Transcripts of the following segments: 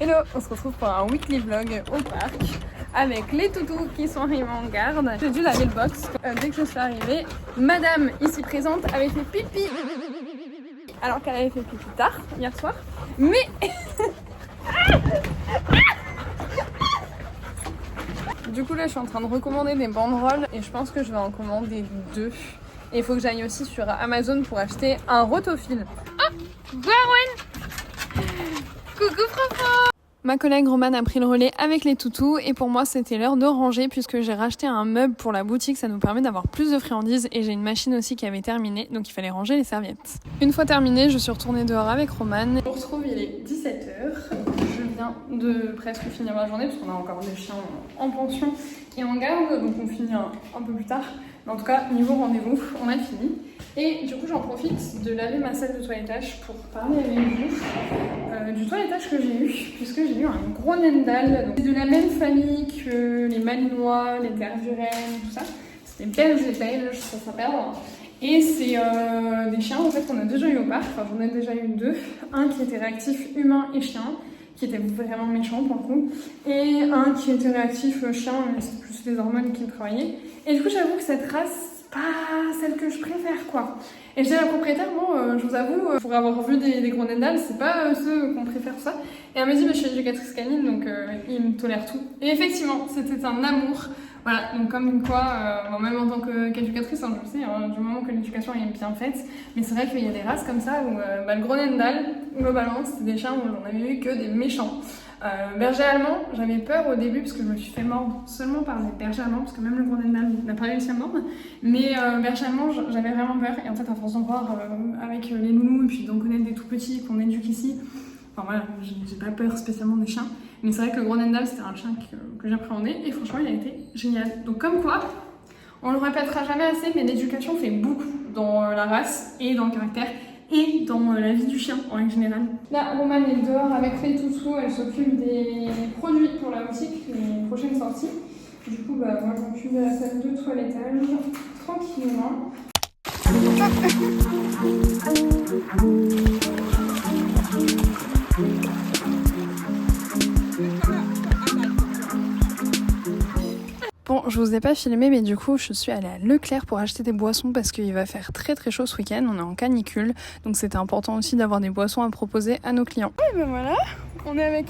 Hello, on se retrouve pour un weekly vlog au parc avec les toutous qui sont arrivés en garde. J'ai dû laver le box. Dès que je suis arrivée, madame ici présente avait fait pipi alors qu'elle avait fait pipi tard hier soir. Mais du coup là je suis en train de recommander des banderoles et je pense que je vais en commander 2. Et il faut que j'aille aussi sur Amazon pour acheter un rotofil. Oh, Gwen! Coucou Franco! Ma collègue Romane a pris le relais avec les toutous et pour moi c'était l'heure de ranger puisque j'ai racheté un meuble pour la boutique, ça nous permet d'avoir plus de friandises et j'ai une machine aussi qui avait terminé donc il fallait ranger les serviettes. Une fois terminé, je suis retournée dehors avec Romane. On se retrouve, il est 17h, je viens de presque finir ma journée parce qu'on a encore des chiens en pension et en garde donc on finit un peu plus tard. Mais en tout cas, niveau rendez-vous, on a fini. Et du coup, j'en profite de laver ma salle de toilettage pour parler avec vous du toilettage que j'ai eu, puisque j'ai eu un gros Nendal. C'est de la même famille que les Malinois, les Tervuren, tout ça. C'est des Belges belges, ça s'appelle. Et c'est des chiens en fait qu'on a déjà eu au parc. Enfin, j'en ai déjà eu 2. Un qui était réactif humain et chien, qui était vraiment méchant pour le coup, et un qui était réactif chien, mais c'est plus les hormones qui le travaillaient. Et du coup, j'avoue que cette race, pas celle que je préfère, quoi. Et je dis à la propriétaire, bon, je vous avoue, pour avoir vu des gros Nendals, c'est pas ceux qu'on préfère, ça. Et elle me dit, mais je suis éducatrice canine, donc ils me tolèrent tout. Et effectivement, c'était un amour. Voilà, donc comme quoi, même en tant qu'éducatrice, hein, je le sais, hein, du moment que l'éducation est bien faite, mais c'est vrai qu'il y a des races comme ça où le gros Nendal, globalement, c'était des chiens où j'en avais eu que des méchants. Berger allemand, j'avais peur au début parce que je me suis fait mordre seulement par des bergers allemands, parce que même le gros Nendal n'a pas réussi à me mordre, mais berger allemand, j'avais vraiment peur, et en fait, à force d'en voir avec les nounous, et puis d'en connaître des tout petits qu'on éduque ici, enfin voilà, j'ai pas peur spécialement des chiens, mais c'est vrai que le gros Nendal c'était un chien que j'appréhendais et franchement il a été génial. Donc comme quoi, on le répétera jamais assez, mais l'éducation fait beaucoup dans la race et dans le caractère et dans la vie du chien en règle générale. Là, Romane est dehors avec les toutous, elle s'occupe des produits pour la boutique, les prochaines sorties. Du coup, moi je m'occupe de la salle de toilettage tranquillement. Bon, je vous ai pas filmé, mais du coup, je suis allée à Leclerc pour acheter des boissons parce qu'il va faire très très chaud ce week-end. On est en canicule, donc c'était important aussi d'avoir des boissons à proposer à nos clients. Et ben voilà, on est avec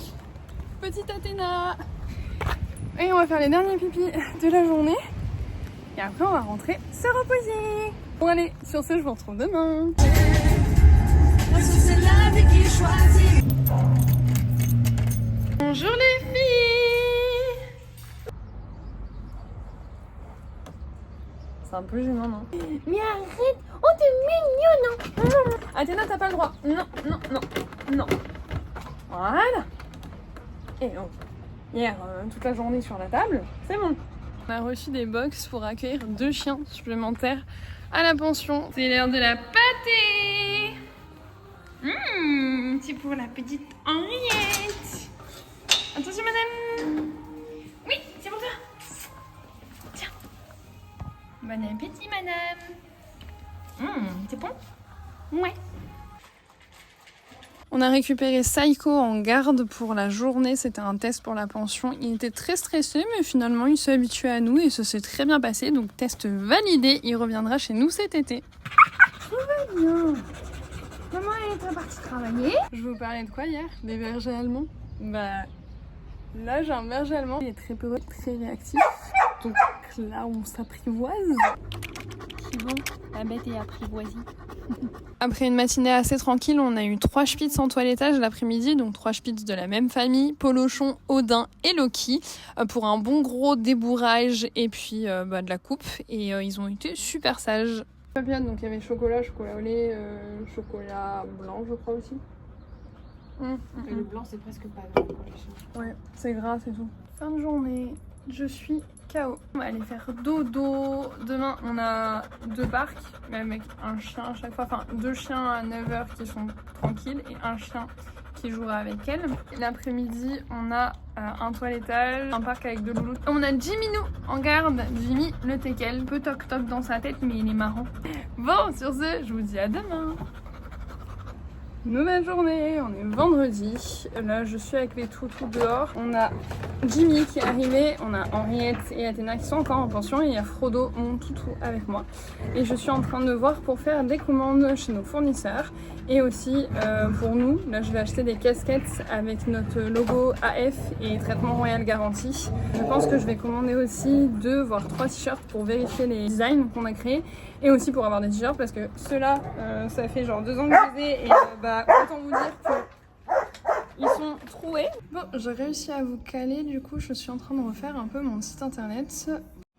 petite Athéna et on va faire les derniers pipis de la journée. Et après, on va rentrer se reposer. Bon allez, sur ce, je vous retrouve demain. Bonjour les filles. C'est un peu gênant, non? Mais arrête! Oh, t'es mignonne! Non. Athéna, t'as pas le droit. Non, non, non, non. Voilà. Et oh. Hier, toute la journée sur la table, c'est bon. On a reçu des box pour accueillir 2 chiens supplémentaires à la pension. C'est l'heure de la pâtée. C'est pour la petite Henriette. Attention, madame. Oui, c'est pour toi. Tiens. Bon appétit, madame. C'est bon? Ouais. On a récupéré Saiko en garde pour la journée, c'était un test pour la pension. Il était très stressé, mais finalement il s'est habitué à nous et ça s'est très bien passé. Donc test validé, il reviendra chez nous cet été. Tout va bien. Maman elle est partie travailler. Je vous parlais de quoi hier? Des bergers allemands. Bah là j'ai un berger allemand, il est très peureux, très réactif. Donc là on s'apprivoise. C'est bon, la bête est apprivoisée. Après une matinée assez tranquille, on a eu 3 spitz en toilettage l'après-midi, donc 3 spitz de la même famille, Polochon, Odin et Loki, pour un bon gros débourrage et puis de la coupe. Et ils ont été super sages. Papillon, donc il y avait chocolat au lait, chocolat blanc je crois aussi. Et le blanc c'est presque pas gras. Ouais, c'est gras, c'est tout. Fin de journée, je suis KO. On va aller faire dodo. Demain, on a 2 parcs, mais avec un chien à chaque fois. Enfin, 2 chiens à 9h qui sont tranquilles et un chien qui jouera avec elle. L'après-midi, on a un toilettage, un parc avec 2 loulous. On a Jiminou en garde. Jimmy, le teckel, peu toc-toc dans sa tête, mais il est marrant. Bon, sur ce, je vous dis à demain. Nouvelle journée, on est vendredi. Là, je suis avec les toutous dehors. On a Jimmy qui est arrivé, on a Henriette et Athéna qui sont encore en pension et il y a Frodo, mon toutou, avec moi. Et je suis en train de voir pour faire des commandes chez nos fournisseurs et aussi pour nous. Là, je vais acheter des casquettes avec notre logo AF et traitement Royal Garantie. Je pense que je vais commander aussi 2 voire 3 t-shirts pour vérifier les designs qu'on a créés et aussi pour avoir des t-shirts parce que ceux-là, ça fait genre 2 ans que je les ai et autant vous dire que ils sont troués. Bon, j'ai réussi à vous caler, du coup je suis en train de refaire un peu mon site internet.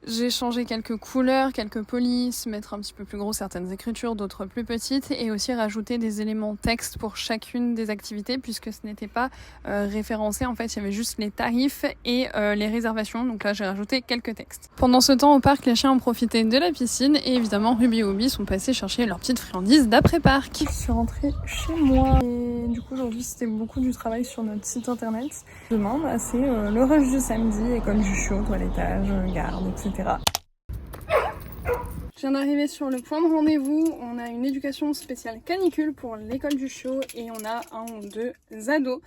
J'ai changé quelques couleurs, quelques polices, mettre un petit peu plus gros certaines écritures, d'autres plus petites et aussi rajouter des éléments texte pour chacune des activités puisque ce n'était pas référencé. En fait, il y avait juste les tarifs et les réservations. Donc là, j'ai rajouté quelques textes. Pendant ce temps, au parc, les chiens ont profité de la piscine et évidemment, Ruby et Obi sont passés chercher leurs petites friandises d'après-parc. Je suis rentrée chez moi et du coup, aujourd'hui, c'était beaucoup du travail sur notre site internet. Demain, c'est le rush du samedi, école du chiot, toilettage, garde, etc. Je viens d'arriver sur le point de rendez-vous, on a une éducation spéciale canicule pour l'école du chiot et on a 1 ou 2 ados.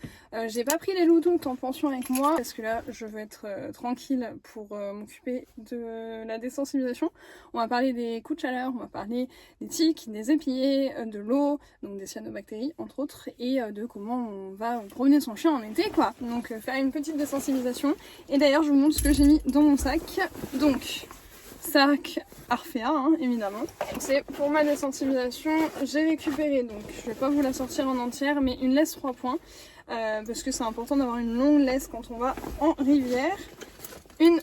J'ai pas pris les loutous en pension avec moi parce que là je veux être tranquille pour m'occuper de la désensibilisation. On va parler des coups de chaleur, on va parler des tiques, des épillets, de l'eau, donc des cyanobactéries entre autres et de comment on va promener son chien en été quoi. Donc faire une petite désensibilisation et d'ailleurs je vous montre ce que j'ai mis dans mon sac. Donc sac Arfea, évidemment. C'est pour ma désensibilisation, j'ai récupéré, donc je vais pas vous la sortir en entière, mais une laisse 3 points, parce que c'est important d'avoir une longue laisse quand on va en rivière. Une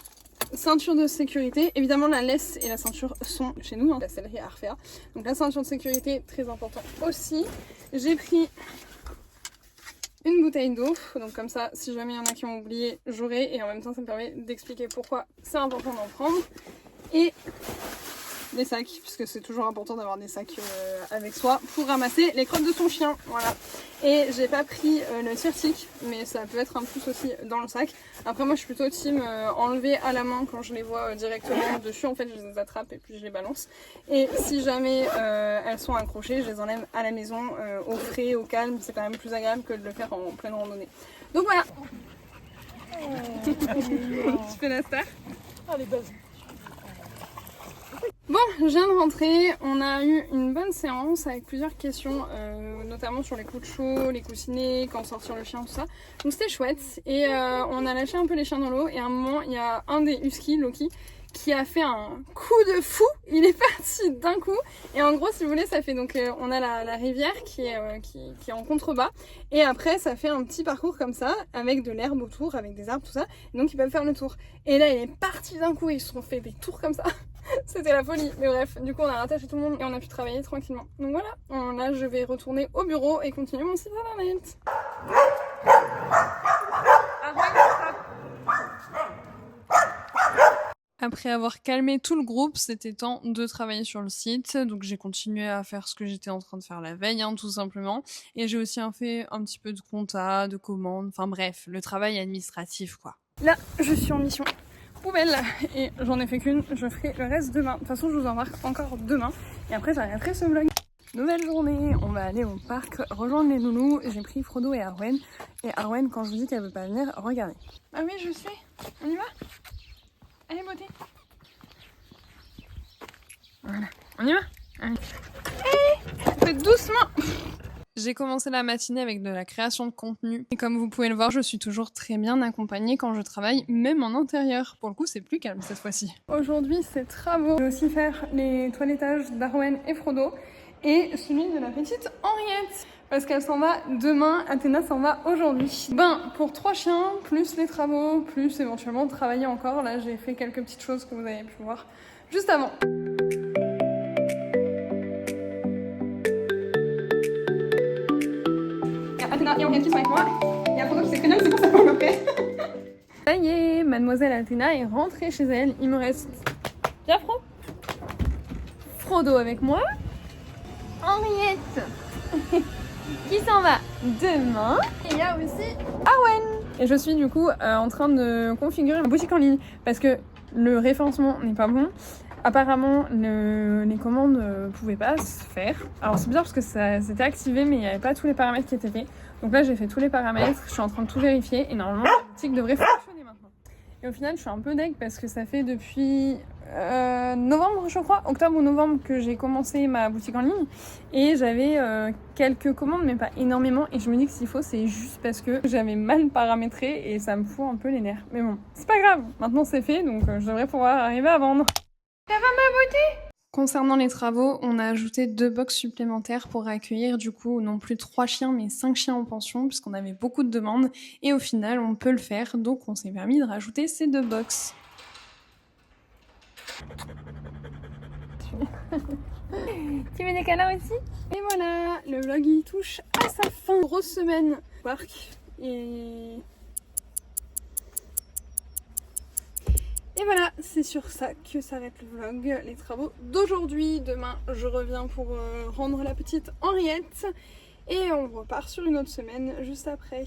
ceinture de sécurité, évidemment la laisse et la ceinture sont chez nous, la sellerie Arfea. Donc la ceinture de sécurité, très important aussi. J'ai pris une bouteille d'eau, donc comme ça, si jamais il y en a qui ont oublié, j'aurai, et en même temps ça me permet d'expliquer pourquoi c'est important d'en prendre. Et des sacs, puisque c'est toujours important d'avoir des sacs avec soi pour ramasser les crottes de son chien, voilà. Et j'ai pas pris le tire-tique, mais ça peut être un plus aussi dans le sac. Après moi je suis plutôt team enlever à la main quand je les vois directement dessus, en fait je les attrape et puis je les balance. Et si jamais elles sont accrochées, je les enlève à la maison, au frais, au calme, c'est quand même plus agréable que de le faire en pleine randonnée. Donc voilà. Tu fais la star? Allez, buzz. Bon, je viens de rentrer, on a eu une bonne séance avec plusieurs questions, notamment sur les coups de chaud, les coussinets, quand sortir le chien, tout ça. Donc c'était chouette et on a lâché un peu les chiens dans l'eau et à un moment, il y a un des huskies, Loki, qui a fait un coup de fou, il est parti d'un coup et en gros si vous voulez ça fait donc on a la rivière qui est en contrebas et après ça fait un petit parcours comme ça avec de l'herbe autour, avec des arbres tout ça et donc ils peuvent faire le tour et là il est parti d'un coup et ils se sont fait des tours comme ça. C'était la folie, mais bref, du coup on a rattaché tout le monde et on a pu travailler tranquillement. Donc voilà, là je vais retourner au bureau et continuer mon site internet. Après avoir calmé tout le groupe, c'était temps de travailler sur le site. Donc j'ai continué à faire ce que j'étais en train de faire la veille, tout simplement. Et j'ai aussi fait un petit peu de compta, de commandes, enfin bref, le travail administratif quoi. Là, je suis en mission poubelle et j'en ai fait qu'une, je ferai le reste demain. De toute façon, je vous embarque encore demain et après j'arrêterai ce vlog. Nouvelle journée, on va aller au parc rejoindre les loulous. J'ai pris Frodo et Arwen. Et Arwen, quand je vous dis qu'elle veut pas venir, regardez. Ah oui, je sais. On y va? Allez, beauté. Voilà, on y va? Allez. Hey, faites doucement. J'ai commencé la matinée avec de la création de contenu. Et comme vous pouvez le voir, je suis toujours très bien accompagnée quand je travaille, même en intérieur. Pour le coup, c'est plus calme cette fois-ci. Aujourd'hui, c'est travaux. Je vais aussi faire les toilettages d'Arwen et Frodo. Et celui de la petite Henriette. Parce qu'elle s'en va demain, Athéna s'en va aujourd'hui. Pour 3 chiens, plus les travaux, plus éventuellement travailler encore. Là, j'ai fait quelques petites choses que vous avez pu voir juste avant. Athéna et Henriette qui sont avec moi. Il y a Frodo qui s'est prénommé, c'est pour ça qu'on m'a fait. Ça y est, mademoiselle Athéna est rentrée chez elle. Il me reste Jafro, Frodo avec moi, Henriette qui s'en va demain. Et il y a aussi Arwen. Et je suis du coup en train de configurer ma boutique en ligne parce que le référencement n'est pas bon. Apparemment, les commandes pouvaient pas se faire. Alors c'est bizarre parce que ça c'était activé, mais il n'y avait pas tous les paramètres qui étaient faits. Donc là, j'ai fait tous les paramètres, je suis en train de tout vérifier et normalement, la boutique devrait fonctionner maintenant. Et au final, je suis un peu deg parce que ça fait depuis novembre, je crois, octobre ou novembre que j'ai commencé ma boutique en ligne et j'avais quelques commandes, mais pas énormément. Et je me dis que s'il faut, c'est juste parce que j'avais mal paramétré et ça me fout un peu les nerfs. Mais bon, c'est pas grave, maintenant c'est fait, donc je devrais pouvoir arriver à vendre. Ça va ma beauté? Concernant les travaux, on a ajouté 2 box supplémentaires pour accueillir du coup non plus 3 chiens mais 5 chiens en pension puisqu'on avait beaucoup de demandes et au final on peut le faire donc on s'est permis de rajouter ces 2 box. Tu veux des câlins aussi? Et voilà, le vlog il touche à sa fin. Grosse semaine au parc et voilà, c'est sur ça que s'arrête le vlog, les travaux d'aujourd'hui. Demain, je reviens pour rendre la petite Henriette et on repart sur une autre semaine juste après.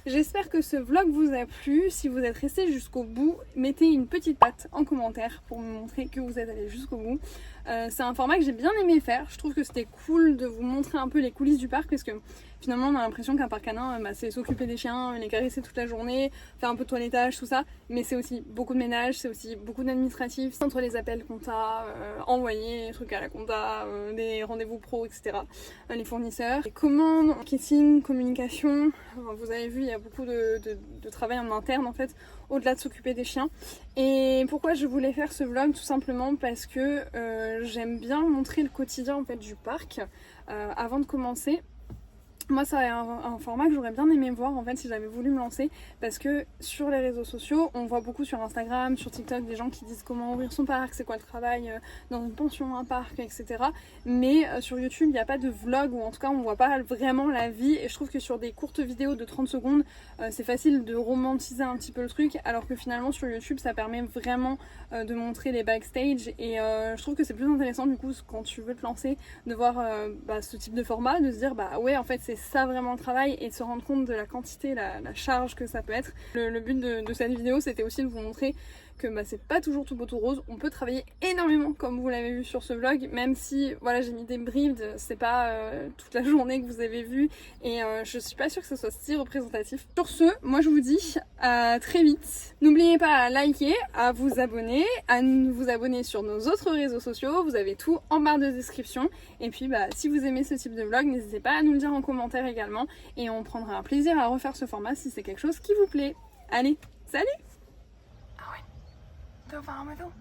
J'espère que ce vlog vous a plu. Si vous êtes resté jusqu'au bout, mettez une petite patte en commentaire pour me montrer que vous êtes allé jusqu'au bout. C'est un format que j'ai bien aimé faire. Je trouve que c'était cool de vous montrer un peu les coulisses du parc parce que finalement on a l'impression qu'un parc canin c'est s'occuper des chiens, les caresser toute la journée, faire un peu de toilettage, tout ça, mais c'est aussi beaucoup de ménage, c'est aussi beaucoup d'administratif, entre les appels compta, envoyer les trucs à la compta, des rendez-vous pro, etc., les fournisseurs, les commandes, marketing, communication. Enfin, vous avez vu, il y a beaucoup de travail en interne en fait, au-delà de s'occuper des chiens. Et pourquoi je voulais faire ce vlog? Tout simplement parce que j'aime bien montrer le quotidien en fait du parc avant de commencer. Moi, c'est un format que j'aurais bien aimé voir en fait si j'avais voulu me lancer parce que sur les réseaux sociaux, on voit beaucoup sur Instagram, sur TikTok des gens qui disent comment ouvrir son parc, c'est quoi le travail dans une pension, un parc, etc. Mais sur YouTube, il n'y a pas de vlog ou en tout cas on voit pas vraiment la vie et je trouve que sur des courtes vidéos de 30 secondes, c'est facile de romantiser un petit peu le truc alors que finalement sur YouTube, ça permet vraiment de montrer les backstage et je trouve que c'est plus intéressant du coup quand tu veux te lancer de voir ce type de format, de se dire bah ouais en fait c'est ça vraiment le travail et de se rendre compte de la quantité, la charge que ça peut être. Le but de cette vidéo c'était aussi de vous montrer que c'est pas toujours tout beau tout rose, on peut travailler énormément comme vous l'avez vu sur ce vlog, même si voilà j'ai mis des bribes, c'est pas toute la journée que vous avez vu et je suis pas sûre que ce soit si représentatif. Sur ce, moi je vous dis à très vite. N'oubliez pas à liker, à vous abonner sur nos autres réseaux sociaux, vous avez tout en barre de description et puis si vous aimez ce type de vlog, n'hésitez pas à nous le dire en commentaire également et on prendra un plaisir à refaire ce format si c'est quelque chose qui vous plaît. Allez, salut! Doe warm met doen.